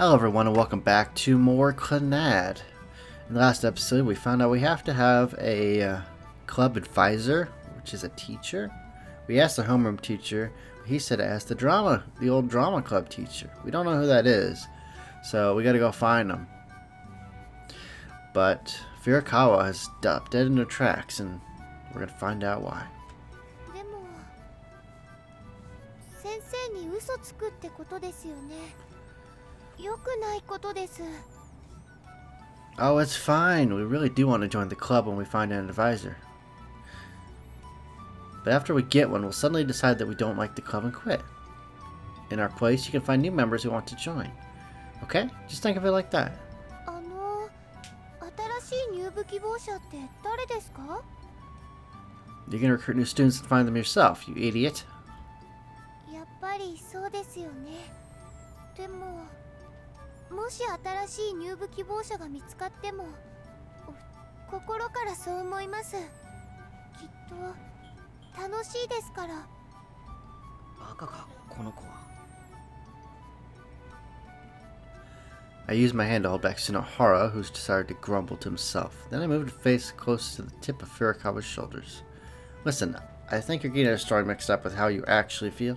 Hello everyone and welcome back to more Clannad. In the last episode we found out we have to have a club advisor, which is a teacher. We asked the homeroom teacher, he said ask the old drama club teacher. We don't know who that is, so we gotta go find him. But Furukawa has stopped dead in her tracks and we're gonna find out why. Oh, it's fine. We really do want to join the club when we find an advisor. But after we get one, we'll suddenly decide that we don't like the club and quit. In our place, you can find new members who want to join. Okay? Just think of it like that. You can recruit new students and find them yourself, you idiot. I used my hand to hold back Sunohara, who's decided to grumble to himself. Then I moved her face close to the tip of Furukawa's shoulders. Listen, I think you're getting our story mixed up with how you actually feel.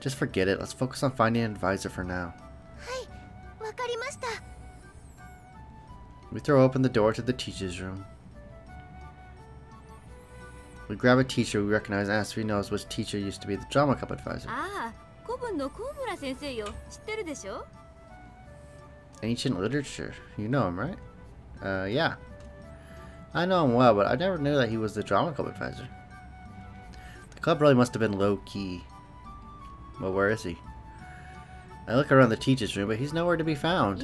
Just forget it. Let's focus on finding an advisor for now. We throw open the door to the teacher's room. We grab a teacher we recognize and ask if he knows which teacher used to be the drama club advisor. Ancient literature. You know him, right? Yeah. I know him well, but I never knew that he was the drama club advisor. The club really must have been low-key. Well, where is he? I look around the teacher's room, but he's nowhere to be found.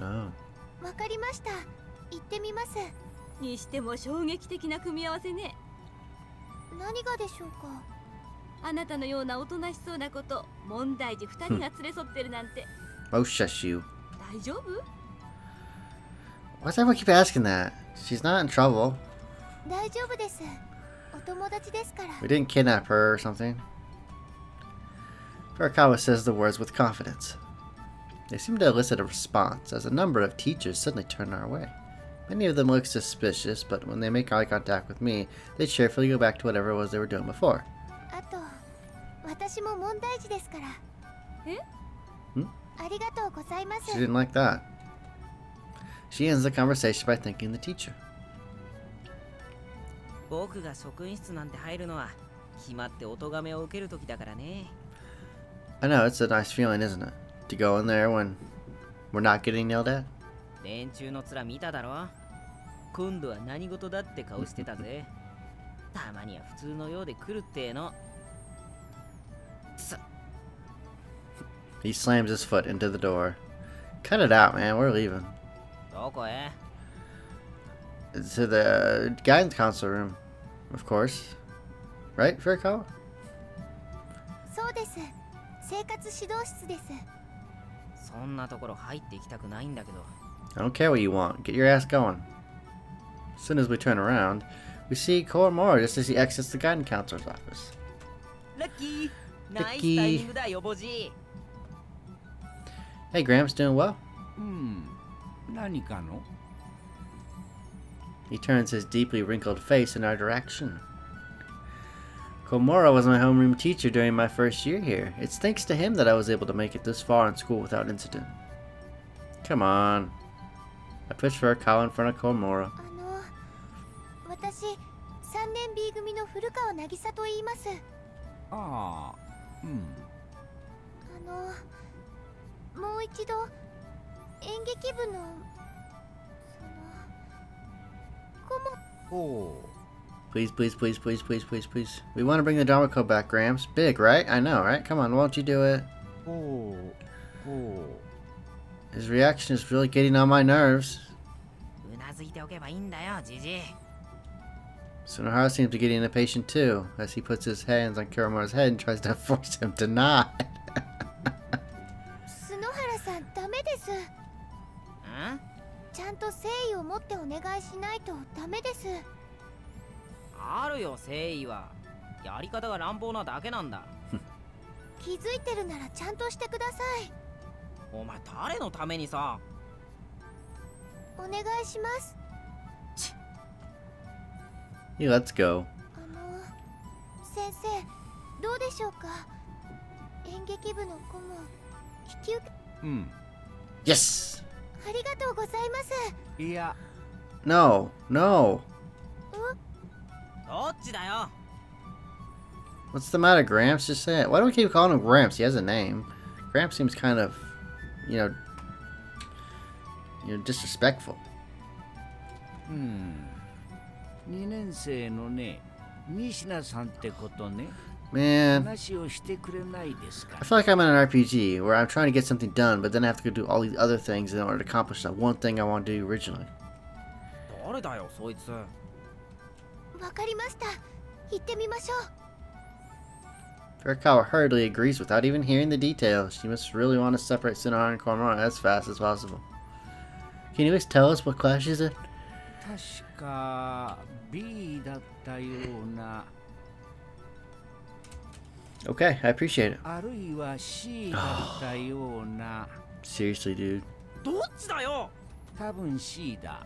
Oh. Oh, shush you. Why does everyone keep asking that? She's not in trouble. We didn't kidnap her or something. Furukawa says the words with confidence. They seem to elicit a response, as a number of teachers suddenly turn our way. Many of them look suspicious, but when they make eye contact with me, they cheerfully go back to whatever it was they were doing before. She didn't like that. She ends the conversation by thanking the teacher. I know, it's a nice feeling, isn't it? To go in there when we're not getting yelled at. He slams his foot into the door. Cut it out, man. We're leaving. To the guidance counselor room, of course. Right, Furukawa? I don't care what you want. Get your ass going. As soon as we turn around, we see Koromora just as he exits the guidance counselor's office. Lucky! Hey, Gramps, doing well? He turns his deeply wrinkled face in our direction. Komura was my homeroom teacher during my first year here. It's thanks to him that I was able to make it this far in school without incident. Come on. I pushed Furukawa in front of Komura. Please, please, please, please, please, please, please. We want to bring the drama club back, Gramps. Big, right? I know, right? Come on, won't you do it? His reaction is really getting on my nerves. Sunohara seems to be getting impatient too, as he puts his hands on Kuromura's head and tries to force him to nod. 気づいてるならちゃんとしてください。お前誰のためにさ。お願いします。Yeah, let's go. 先生、どうでしょうか。演劇部の顧問引き受け。Yes. ありがとうございます。いや。No, no. どっちだよ。 What's the matter, Gramps? Just say it. Why do we keep calling him Gramps? He has a name. Gramps seems kind of, you know, disrespectful. 2年生のね、西名さんってことね。 Man, 話をしてくれないですか。 I feel like I'm in an RPG where I'm trying to get something done, but then I have to go do all these other things in order to accomplish that one thing I want to do originally. 誰だよそいつ。わかりました。行ってみましょう。Furukawa hurriedly agrees without even hearing the details. She must really want to separate Sunohara and Koromora as fast as possible. Can you at least tell us what class she's in? 確か B だったような。 Okay, I appreciate it. あるいは C だったような。 Seriously, dude. どっちだよ。多分 C だ。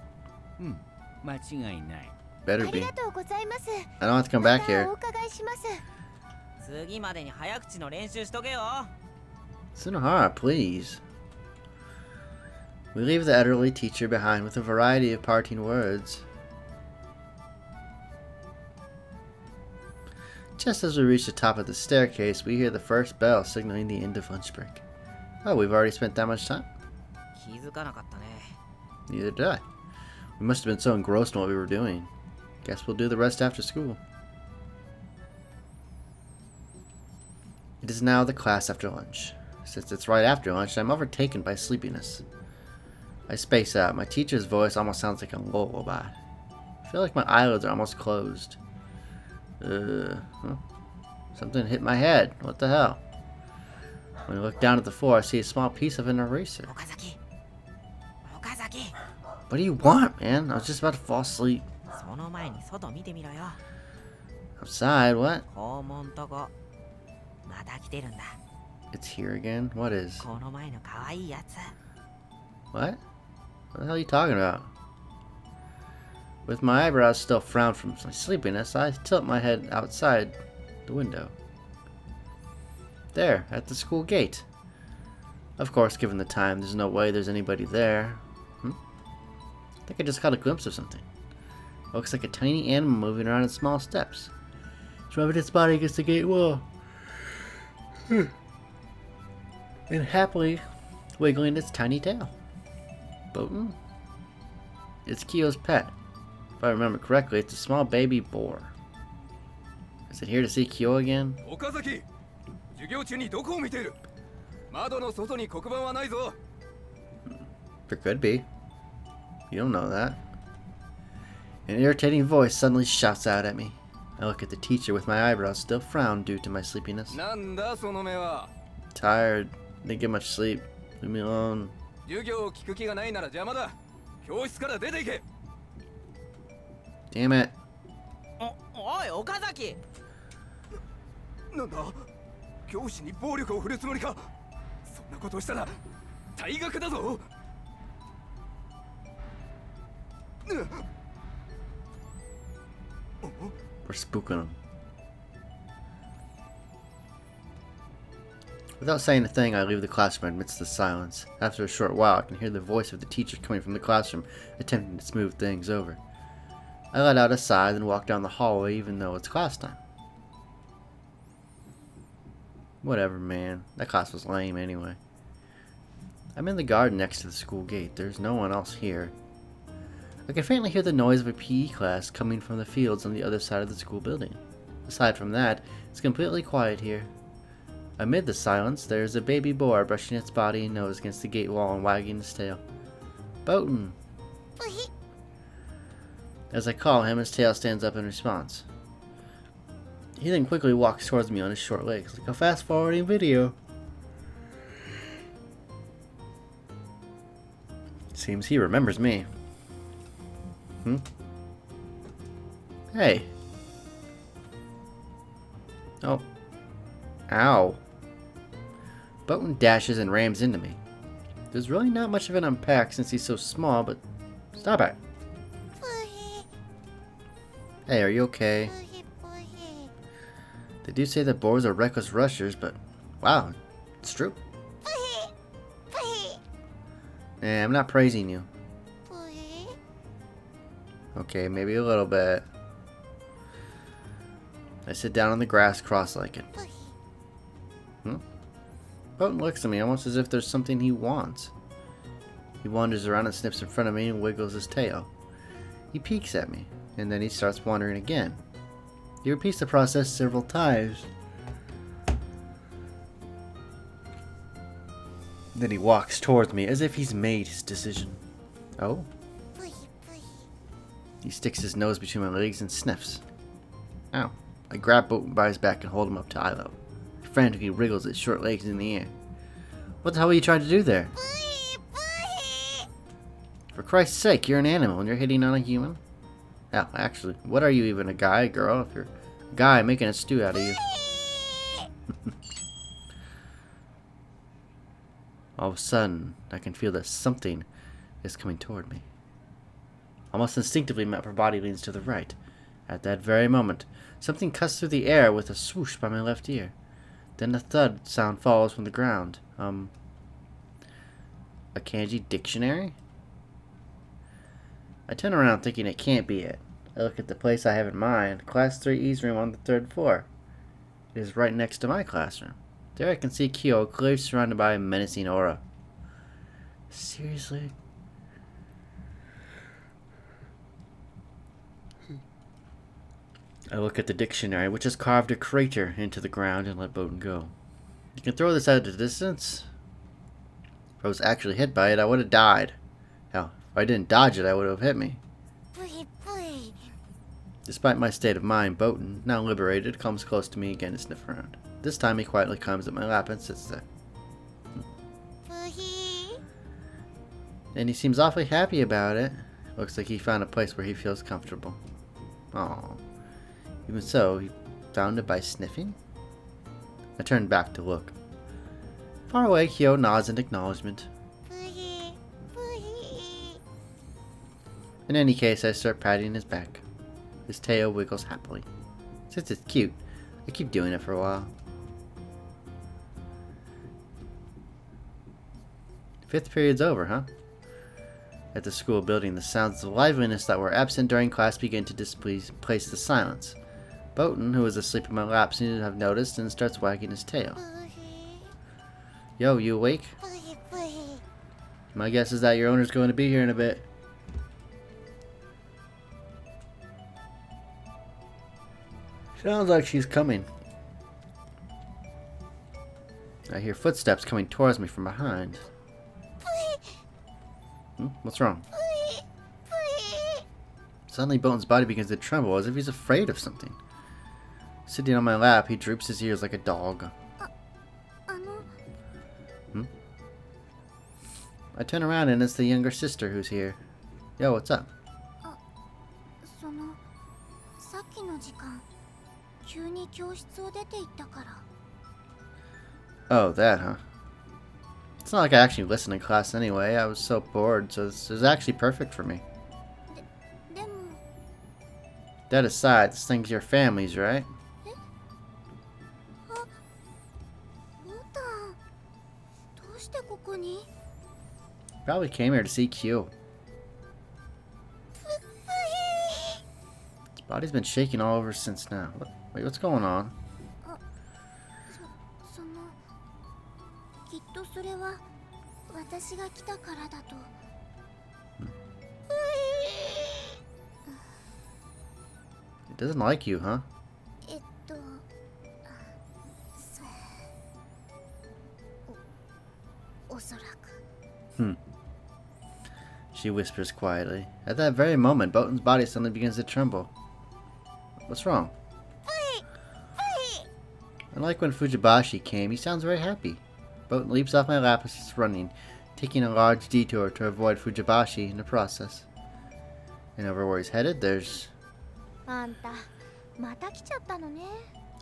間違いない。 Better あ be. りがとうございます。 I don't have to come back ま here. たお伺いします。次までに早口の練習しとけよ。 Sunohara, please. We leave the elderly teacher behind with a variety of parting words. Just as we reach the top of the staircase, we hear the first bell signaling the end of lunch break. Oh, we've already spent that much time? 気づかなかったね。 Neither did I. We must have been so engrossed in what we were doing. Guess we'll do the rest after school. It is now the class after lunch. Since it's right after lunch, I'm overtaken by sleepiness. I space out. My teacher's voice almost sounds like a lullaby. I feel like my eyelids are almost closed. Something hit my head. What the hell? When I look down at the floor, I see a small piece of an eraser. 岡崎。岡崎。 What do you want, man? I was just about to fall asleep. その前に外見てみろよ。 Outside? What? 校門とこ。また来てるんだ。 It's here again? What is? この前の可愛いやつ。 What? What the hell are you talking about? With my eyebrows still frowned from my sleepiness, I tilt my head outside the window. There, at the school gate. Of course, given the time, there's no way there's anybody there. I think I just caught a glimpse of something. It looks like a tiny animal moving around in small steps. It's rubbing its body against the gate wall. And happily wiggling its tiny tail. Boatin'? It's Kyo's pet. If I remember correctly, it's a small baby boar. Is it here to see Kyo again? Okazaki! 授業中にどこを見ている? 窓の外に黒板はないぞ. There could be. You don't know that. An irritating voice suddenly shouts out at me. I look at the teacher with my eyebrows still frowned due to my sleepiness. なんだその目は? Tired. Didn't get much sleep. Leave me alone. 授業を聞く気がないなら邪魔だ. 教室から出て行け. Damn it. おい岡崎。なんだ? 教師に暴力を振るつもりか? そんなことをしたら退学だぞ. We're spooking him. Without saying a thing, I leave the classroom amidst the silence. After a short while, I can hear the voice of the teacher coming from the classroom, attempting to smooth things over. I let out a sigh, then walk down the hallway even though it's class time. Whatever, man. That class was lame anyway. I'm in the garden next to the school gate. There's no one else here. I can faintly hear the noise of a PE class coming from the fields on the other side of the school building. Aside from that, it's completely quiet here. Amid the silence, there's a baby boar brushing its body and nose against the gate wall and wagging its tail. Boatin'. As I call him, his tail stands up in response. He then quickly walks towards me on his short legs, like a fast-forwarding video. Seems he remembers me. Hey. Oh. Ow. Boaton dashes and rams into me. There's really not much of an unpack since he's so small, but stop it. Hey, are you okay? They do say that boars are reckless rushers, but wow, it's true. Yeah, I'm not praising you. Okay, maybe a little bit. I sit down on the grass cross-legged. Boaton looks at me almost as if there's something he wants. He wanders around and sniffs in front of me and wiggles his tail. He peeks at me, and then he starts wandering again. He repeats the process several times. Then he walks towards me as if he's made his decision. Oh? He sticks his nose between my legs and sniffs. Ow. I grab Boaton by his back and hold him up to eye level. He frantically wriggles his short legs in the air. What the hell are you trying to do there? For Christ's sake, you're an animal and you're hitting on a human? Oh, actually, what are you even, a guy, girl? If you're a guy, I'm making a stew out of you. All of a sudden, I can feel that something is coming toward me. Almost instinctively, my upper body leans to the right. At that very moment, something cuts through the air with a swoosh by my left ear. Then a thud sound falls from the ground. A kanji dictionary? I turn around thinking it can't be it. I look at the place I have in mind, Class 3E's room on the 3rd floor. It is right next to my classroom. There I can see Kyo clearly surrounded by a menacing aura. Seriously? I look at the dictionary, which has carved a crater into the ground, and let Boaton go. You can throw this out at a distance. If I was actually hit by it, I would have died. Hell, if I didn't dodge it, I would have hit me. Despite my state of mind, Boaton, now liberated, comes close to me again to sniff around. This time he quietly climbs up my lap and sits there. And he seems awfully happy about it. Looks like he found a place where he feels comfortable. Aww. Even so, he found it by sniffing? I turned back to look. Far away, Kyo nods in acknowledgement. In any case, I start patting his back. His tail wiggles happily. Since it's cute, I keep doing it for a while. 5th period's over, huh? At the school building, the sounds of liveliness that were absent during class begin to displace the silence. Boaton, who was asleep in my lap, seems to have noticed and starts wagging his tail. Yo, you awake? My guess is that your owner's going to be here in a bit. Sounds like she's coming. I hear footsteps coming towards me from behind. What's wrong? Suddenly Boaton's body begins to tremble as if he's afraid of something. Sitting on my lap, he droops his ears like a dog. I turn around and it's the younger sister who's here. Yo, what's up? Oh, that, huh? It's not like I actually listened in class anyway. I was so bored, so this is actually perfect for me. That aside, this thing's your family's, right? Probably came here to see Q. His body's been shaking all over since now. Wait, what's going on? It doesn't like you, huh? She whispers quietly. At that very moment, Boaton's body suddenly begins to tremble. What's wrong? Unlike when Fujibashi came, he sounds very happy. Boaton leaps off my lap and starts running, taking a large detour to avoid Fujibashi in the process. And over where he's headed, there's...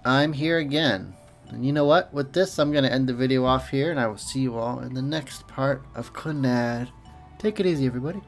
I'm here again. And you know what? With this, I'm going to end the video off here, and I will see you all in the next part of Clannad. Take it easy, everybody.